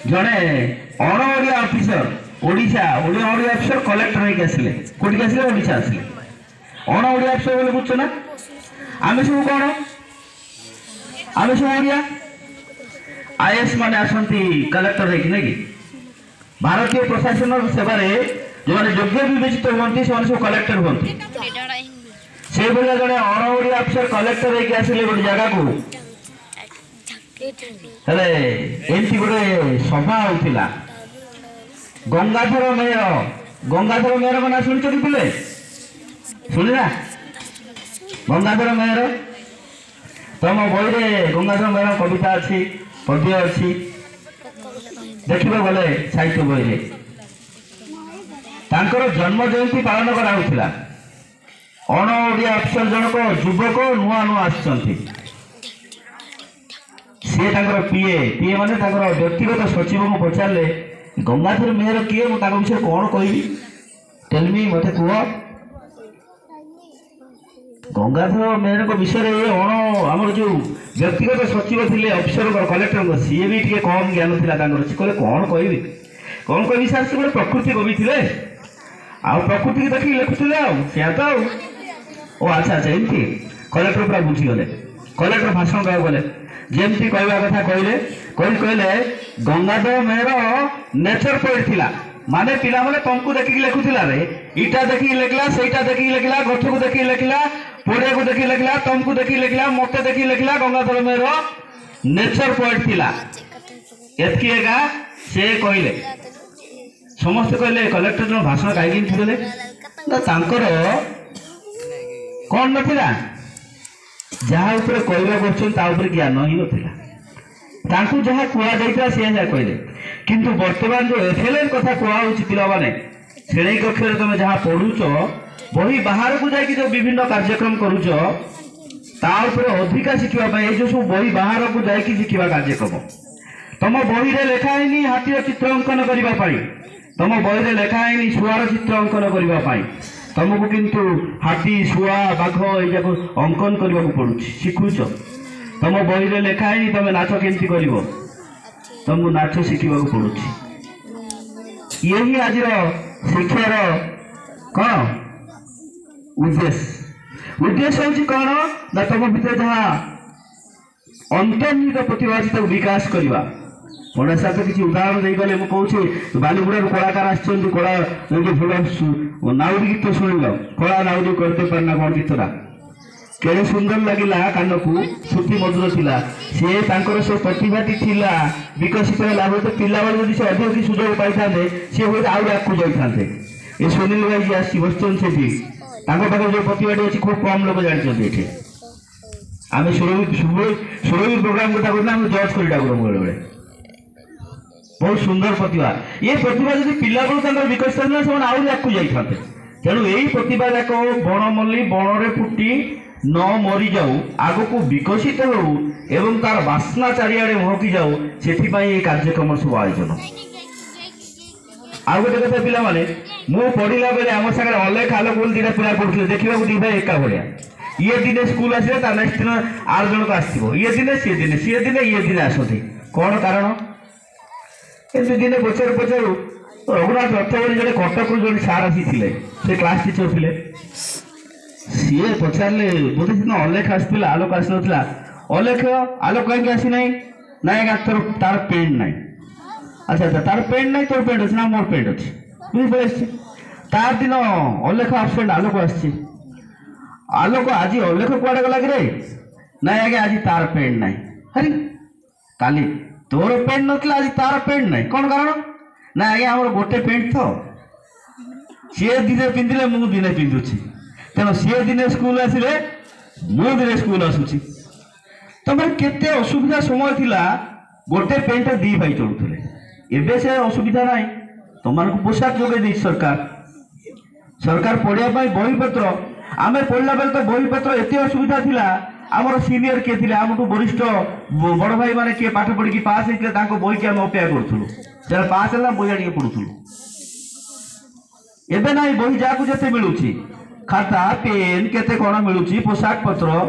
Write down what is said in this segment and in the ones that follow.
जड़े अण Odia officer Odisha Odia Odia officer collector होके आसिले कोठी आसिले ओडिशा आसिले अण ओडिया ऑफिसर बोले बुझछ ना आमे सब कोन आमे सब ओडिया आईएएस माने आसंती कलेक्टर होके नै कि भारतीय प्रशासन सेवा रे जो माने योग्य विवेचित होती से सब कलेक्टर होती से भलिया जड़े अण ओडिया ऑफिसर कलेक्टर होके आसिले गोटे जगह को हेले एमती गोटे सभा होता गंगाधर मेयर मना शुणी चुके शुणिला गंगाधर मेयर तुम बही रे गंगाधर मेयर कविता अच्छी पद्य अच्छी देखा गले साहित्य बही तांकर जन्म जयंती पालन करा अण ओडिया अफिसर जनक युवक नुआ नुआ आसुच्चंती सी पीए पीए माने व्यक्तिगत सचिव को पचारे गंगाधर मेयर किए विषय कौन कहि टेलमी मत कह गंगाधर मेयर विषय अण आम जो व्यक्तिगत सचिव थे अफिसर कलेक्टर सी भी टे कम ज्ञान था कहले कौन कह सार से गोटे प्रकृति कवि थे आ प्रकृति की देखिए लिखुले तो ओ अच्छा अच्छा एमती कलेक्टर पूरा बुझीगले कलेक्टर भाषण देवा गले जमती कहवा कथा कहले गंगाधर मेयर नेचर पोएट थिला माने पिला माने तुमको देखिक लिखुला रे इटा देखिक लिखला सेटा देखिक लिखला गछ को देखिक लिखला पोड़े को देखिक लिखला तुमको देखिक लिखला मते देखिक लिखला गंगाधर मेयर नेचर पोएट थिला एतकी एका से कहले समस्त कहले कलेक्टर जो भाषण कहीं देले ना तांकर कौन नथिला जहाँ उपर कहवा ज्ञान ही नाला जहाँ कहुला सी जहाँ कहले किंतु वर्तमान जो एफएलएन कथा कहुच्छी पाने श्रेणी कक्ष तुम जहाँ पढ़ुच बही बाहर को जाकि जो विभिन्न कार्यक्रम करुच अधिका शिखापी जो सब बही बाहर को जाकि शिखा कार्यक्रम तुम बही रे लिखाई हाथीर चित्र अंकन करने तुम बही रे लिखाई शुआर चित्र अंकन करने तुमको किंतु हाथी शुआ बाघ ये अंकन करने को पड़ू शिखुच तुम बही रे लिखाई तुम नाच केमती कर तुमको नाच शिखा पड़ू यही आज शिक्षार कौन उद्देश्य हूँ कौन ना तुम भीतर जहाँ अंतर्निहित प्रतिभा अच्छी विकास करवा पढ़ा साथ किसी उदाहरण दे गले मुझे बालीगुड़ा कलाकार आसला भल नाउरी गीत शुणिल कला नाउरी करते पारना कौन गीतटा केड़े सुंदर लगिला कान को श्रुति मधुर थिला से तांकर से प्रतिभाटी थिला विकसित होला तो पिला बेले जदि से अधिक सुजोग पाई थांते से होय आउ आकु जाई थांते ए सुनील भाई जी आसी बसचन सेठी तांको पाखे जो प्रतिभाटी अछि खूब कम लोग जानिछन एठी आमे सुरवी प्रोग्राम कथा करना हम जज करी डाकुर बेले बेले बहुत सुंदर प्रतिभा ये प्रतिभा जब पिला बेलू विकसित होना से आहुरी आगू जाते तेणु यही प्रतिभा जाक बण मल्ली बण फुटी न मरी जाऊ आग को विकसित हो एवं तार बास्ना चारिआडे महकी जाऊ से कार्यक्रम सब आयोजन आउ गोटे कथा पिला माने मु पढ़िला बेले आम सागर अलेख आलोक बोल दीटा पिला पढ़ुले देखा दी भाई एका भाया ये दिने स्कूल आसे नेक्स्ट दिन आर जनक आसो ये दिने सी दिने सी दिने ये दिने आसती कौन कारण दिने पचारू पचारू रघुनाथ रथबरी जो कटक जो सार आसी से क्लास टीचर थे सी पचारे बोधे दिन अलेख आसाला आलोक आसी ना अलेख आलोक कहीं आसी ना ना तोर तार पेंट ना अच्छा अच्छा तार पेंट ना तोर पेंट अच्छे ना मोर पेंट अच्छे बुझे तार दिन अलेख आबसेंट आलोक आसी आलोक आज अलेख कुआड़े गला कि ना आगे आज तार पेंट ना अरे काली तोर पेंट नथिला आज तार पेंट ना कौन कारण ना आगे आम गोटे पेंट तो सी दिने पिंधिले मु दिने पिंधुची तेना सी दिने स्कूल आसिले मु दिने स्कूल आसुची तुम केते असुविधा समय थिला गोटे पेंट दी भाई चलुले एबे से असुविधा ना तुमको पोशाक जोगे दी सरकार सरकार पढ़िया बही पत्र आम पढ़ला बेले तो बही पत्र एत असुविधा थिला आमर सीनियर किए थे आम वरिष्ठ बड़ भाई मैंने किए पाठ पढ़ी पास होते बही की आम अपेक्षा करूँ पास है बही आगे पढ़ुलु एबे ना बही जहाँ जिते मिलूँ खाता पेन केते कौन मिलूँ पोशाक पत्र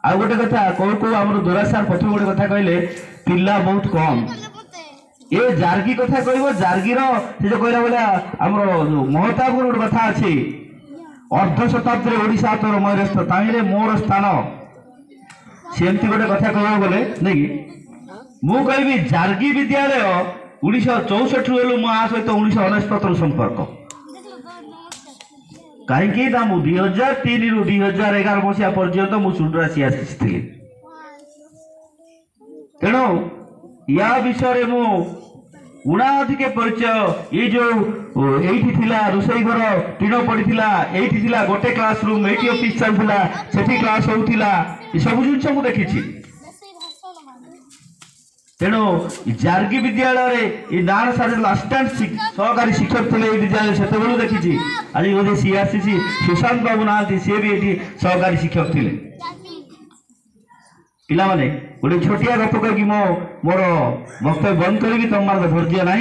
आ गोटे कथा कौ कौ आम दोरा सार प्रथम गोटे कथा कहले पिला बहुत कम ए जार्गी कथा कहब जार्गीर से जो कहला बोला आमर महताब गोटे कथा अच्छी अर्ध शताब्दी ओडिशा तोर मयूरस्थ तामिले मोर स्थान सेमती गोटे कथा कह गले नहीं मु कहबी जार्गी विद्यालय 1964 मो आ सहित 1969 संपर्क कहीं मु 2003 रु 2011 मसीहा पर्यंत मु सुंडरा सी आसी तेणु या विषय मु उणा अधिक परिचय ये जो रोसई घर टीण पड़ा ये गोटे क्लासरूम ये ऑफिस चलता से क्लास होता ये सब जिन मुझे देखी तेणु जार्गी विद्यालय नान सारे असिस्टांट सहकारी शिक्षक थे विद्यालय से देखी आज बोधे सी आसी सुशांत बाबू ना सी भी ये सहकारी शिक्षक थे पिला माने गोटे छोटिया गप कही मो मोर वक्तव्य बंद करी तुम धैर्य ना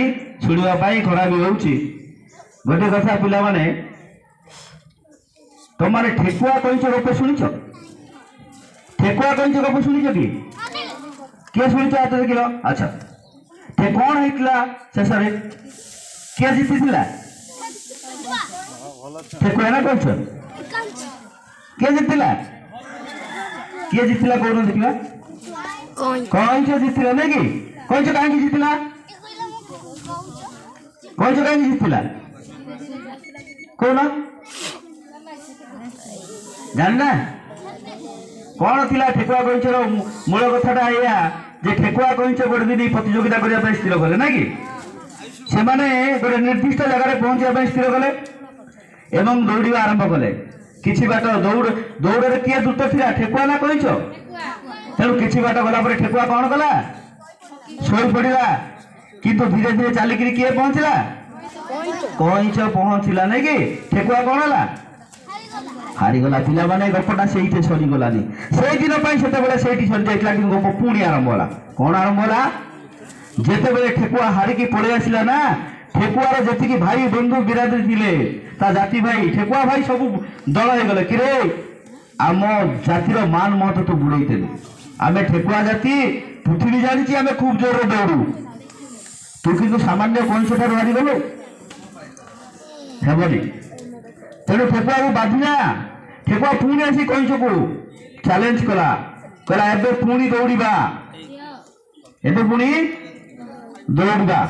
शुणापी खरा भी होती गोटे कथा पिला माने तुम मैंने ठेकुआ कईच गप शुणिच ठेकुआ कईच गप शुणिच कि किए शुणिच हाथ देख अच्छा कौन होता शेष किए जीति ठेकुआ ना कौच किए जीतला किए जीतला कौन देखा कईच जीतला नहीं कि कईच कहीं जीतला कईच कहीं जीतला कौन जानना कौन थिला ठेकुआ कईचर मूल कथाटा या जे ठेकुआ कईच गोटे दिन प्रतियोगिता करने स्थिर कले ना कि से गोटे निर्दिष्ट जगह पहुंचा स्थिर कले एवं दौड़ा आरंभ कले किछि बाट दौड़ किए द्रुत थिला ठेकुआ ना कईच तेणु किछि बाट गला पर ठेकुआ कौन कला शोई पड़ा किंतु धीरे धीरे चलिक किए पहुंचला कईच पहुंचला नहीं कि ठेकुआ कौन है हारीगला पिला माने गपटा से सरीगलानी से दिन सरी जाता कि गप पुणी आरंभ होला कौन आरंभ होला जिते बड़े ठेकुआ हारिकी पलि आसला ना ठेकुआर जी भाई बंधु बिरादरी थिले ता जाति भाई ठेकुआ भाई सब दल हो गले कि आम जातिर मान महत्व तो बुड़े आम ठेकुआ जाति पृथ्वी जानी आम खूब जोर दौड़ू तू कि सामान्य कौन से हारी गलु हेबनी तेणु ठेकुआ को बाधिला ठेकुआ पुणी आसी कईच को चैलेंज कला कहला एबे पुणी दौड़ा एबे पुणी दौड़ा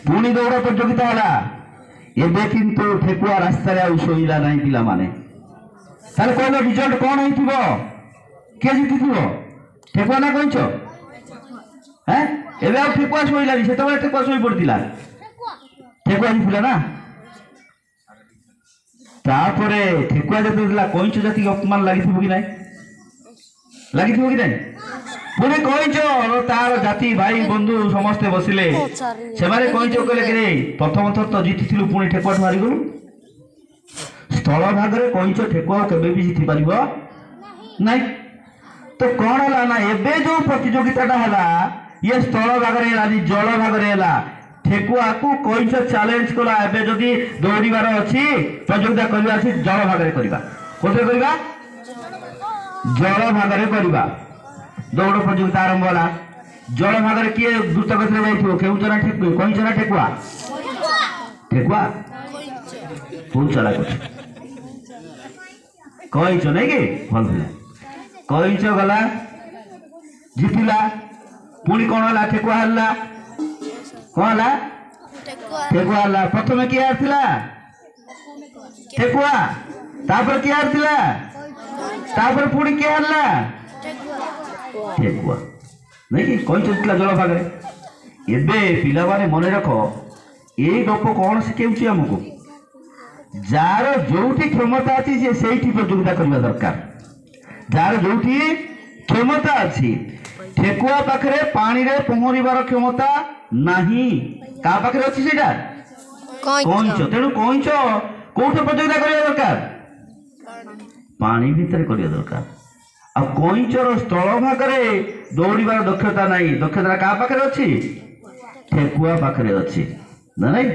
पुणी दौड़ प्रतियोगिता है एबे किंतु ठेकुआ रास्तार आ शोला ना पिला माने ताले कहले रिजल्ट कौन होइथिबो के जीतिथिबो ठेकुआ ना कईच हैं एबे आ ठेकुआ शोइलानी सेतबे ठेकुआ शोइ पड़तिला ठेकुआ जीतिला ना तापरे ठेकुआ जब कईच जाति अपमान लगी कि ना लगी कि ना पुणे कईच तार जाति भाई बंधु समस्ते बसिले से कईच कहले कि प्रथम थर तो जीति पुणी ठेकुआ हारी गलु स्थल भाग में कईच ठेकुआ केबे भी जीति पार ना तो कौन है ना एबे जो प्रतियोगिता है ये स्थल भाग में जल भाग में ठेकुआ को कईच चैलेंज कला एबे जदि दौड़ार अच्छी प्रतियोगिता करवा जल भाग में करवा कोथे करवा जल भाग में करवा दौड़ प्रतियोगिता आरंभ होला जल भाग में किए द्रुत गति जाइथिबो केउच ना कईच ना ठेकुआ ठेकुआ बहुत चला कईच नहीं कि भल कईच गला जीतिला पुणी कौन है ठेकुआ हल्ला कौन है ठेकुआ हल्ला प्रथम किए हारथिला ठेकुआ तापर किए हारथिला तापर पुणी किए हल्ला ठेकुआ नहीं कि कईच जीतला जल भाग में एबे पिला माने मन रख ये गप कौन शिखेउछि हमको जार जोठी क्षमता अच्छी से सही प्रतियोगिता करने दरकार जार जोठी क्षमता अच्छी ठेकुआ पाखे पानी रे पहरिबार क्षमता नहीं का पाखे अच्छी से कईच तेणु कईच कौट प्रतियोगिता करने दरकार पानी भितर करने दरकार आ कईचर स्थल भाग में दौड़ार दक्षता नहीं दक्षता क्या पाखे अच्छी ठेकुआ पाखे अच्छी ना नहीं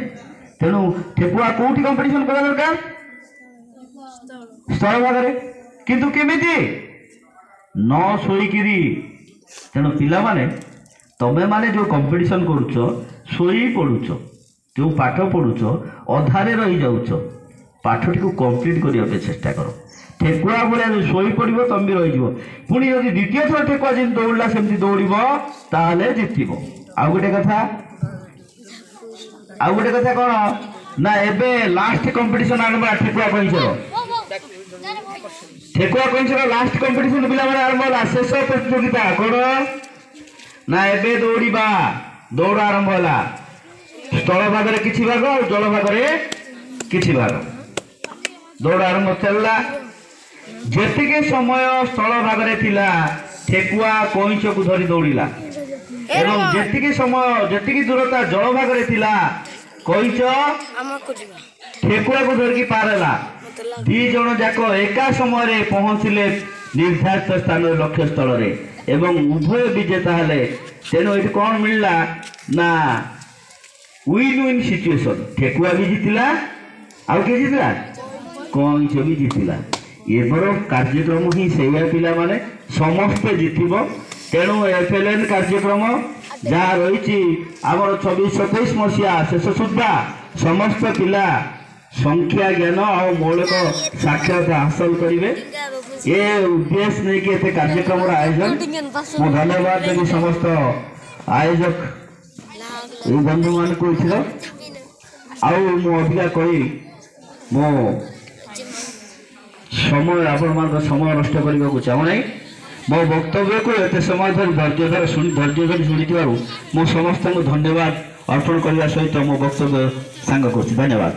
तेणु ठेकुआ कौटी कंपिटिशन करा दरकार स्थल भाग में किंतु केमिति न शोईकिरी तेणु पिला माने तमे माने जो कंपिटिशन करुछ ଶୋଇ ପଡ଼ୁଛ, ଯେଉଁ ପାଠ ପଢ଼ୁଛ ଅଧାରେ ରହିଯାଉଛ, ପାଠଟିକୁ କମ୍ପ୍ଲିଟ୍ କରିବା ପାଇଁ ଚେଷ୍ଟା କର। ଠେକୁଆ ଭଳିଆ ଯଦି ଶୋଇ ପଡ଼ିବ ତମେ ବି ରହିଯିବ। ପୁଣି ଯଦି ଦ୍ୱିତୀୟ ଥର ଠେକୁଆ ଯେମିତି ଦୌଡ଼ିଲା ସେମିତି ଦୌଡ଼ିବ ତାହେଲେ ଜିତିବ। ଆଉ ଗୋଟେ କଥା କ'ଣ ନା ଏବେ ଲାଷ୍ଟ କମ୍ପିଟିସନ୍ ଆରମ୍ଭ ହେଲା ଠେକୁଆ କଇଁଚର ଲାଷ୍ଟ କମ୍ପିଟିସନ୍ ପିଲାମାନେ ଆରମ୍ଭ ହେଲା। ଶେଷ ପ୍ରତିଯୋଗିତା କ'ଣ ନା ଏବେ ଦୌଡ଼ ଆରମ୍ଭ ହେଲା। ସ୍ଥଳ ଭାଗରେ କିଛି ଭାଗ ଆଉ ଜଳ ଭାଗରେ କିଛି ଭାଗ। ଦୌଡ଼ ଆରମ୍ଭ ଚାଲିଲା। ଯେତିକି ସମୟ ସ୍ଥଳ ଭାଗରେ ଥିଲା ଠେକୁଆ କଇଁଚକୁ ଧରି ଦୌଡ଼ିଲା ଏବଂ ଯେତିକି ଦୂରତା ଜଳ ଭାଗରେ ଥିଲା କଇଁଚ ଠେକୁଆକୁ ଧରିକି ପାର ହେଲା। ଦି ଜଣ ଯାକ ଏକା ସମୟରେ ପହଞ୍ଚିଲେ ନିର୍ଦ୍ଧାରିତ ସ୍ଥାନରେ ଲକ୍ଷ୍ୟ ସ୍ଥଳରେ ଏବଂ ଉଭୟ ବିଜେତା ହେଲେ। ତେଣୁ ଏଠି କ'ଣ ମିଳିଲା ନା ୱିନ୍ ୱିନ୍ ସିଚୁଏସନ୍। ଠେକୁଆ ବି ଜିତିଲା, ଆଉ କିଏ ଜିତିଲା? କଇଁଚ ବି ଜିତିଲା। ଏଥର କାର୍ଯ୍ୟକ୍ରମ ହିଁ ସେଇଆ ପିଲାମାନେ, ସମସ୍ତେ ଜିତିବ। ତେଣୁ FLN କାର୍ଯ୍ୟକ୍ରମ ଯାହା ରହିଛି ଆମର 24-27 ମସିହା ଶେଷ ସୁଦ୍ଧା ସମସ୍ତ ପିଲା ସଂଖ୍ୟା ଜ୍ଞାନ ଆଉ ମୌଳିକ ସାକ୍ଷରତା ହାସଲ କରିବେ। ଏ ଉଦ୍ଦେଶ୍ୟ ନେଇକି ଏତେ କାର୍ଯ୍ୟକ୍ରମର ଆୟୋଜନ। ମୁଁ ଧନ୍ୟବାଦ ଦେବି ସମସ୍ତ ଆୟୋଜକ এই বন্ধুମାନଙ୍କୁ ଏଥିର। ଆଉ ମୁଁ ଅଧିକା କହି ମୋ ସମୟ ଆପଣମାନଙ୍କ ସମୟ ନଷ୍ଟ କରିବାକୁ ଚାହୁଁନାହିଁ। ମୋ ବକ୍ତବ୍ୟକୁ ଏତେ ସମୟ ଧରି ଧୈର୍ଯ୍ୟ ଧରି ଶୁଣିଥିବାରୁ ମୁଁ ସମସ୍ତଙ୍କୁ ଧନ୍ୟବାଦ ଅର୍ପଣ କରିବା ସହିତ ମୋ ବକ୍ତବ୍ୟ ସାଙ୍ଗ କରୁଛି। ଧନ୍ୟବାଦ।